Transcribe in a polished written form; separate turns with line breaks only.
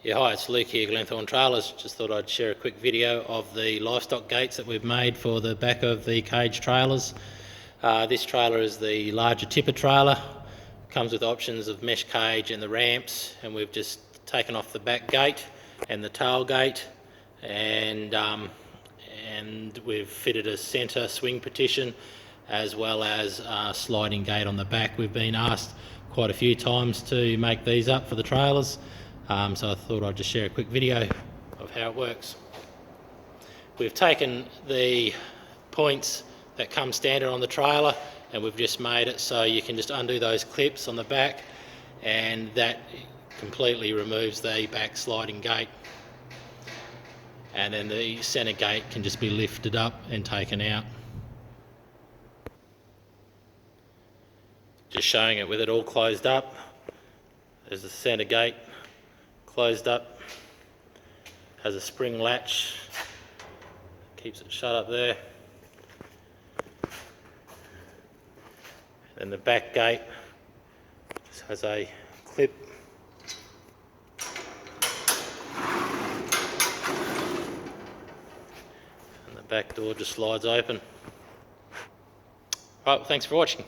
Yeah, hi, it's Luke here, Glenthorne Trailers. Just thought I'd share a quick video of the livestock gates that we've made for the back of the cage trailers. This trailer is the larger tipper trailer. Comes with options of mesh cage and the ramps, and we've just taken off the back gate and the tailgate, and we've fitted a centre swing partition as well as a sliding gate on the back. We've been asked quite a few times to make these up for the trailers. So I thought I'd just share a quick video of how it works. We've taken the points that come standard on the trailer and we've just made it so you can just undo those clips on the back, and that completely removes the back sliding gate, and then the centre gate can just be lifted up and taken out. Just showing it with it all closed up. There's the centre gate closed up, has a spring latch, keeps it shut up there. And the back gate just has a clip. And the back door just slides open. Right, well, thanks for watching.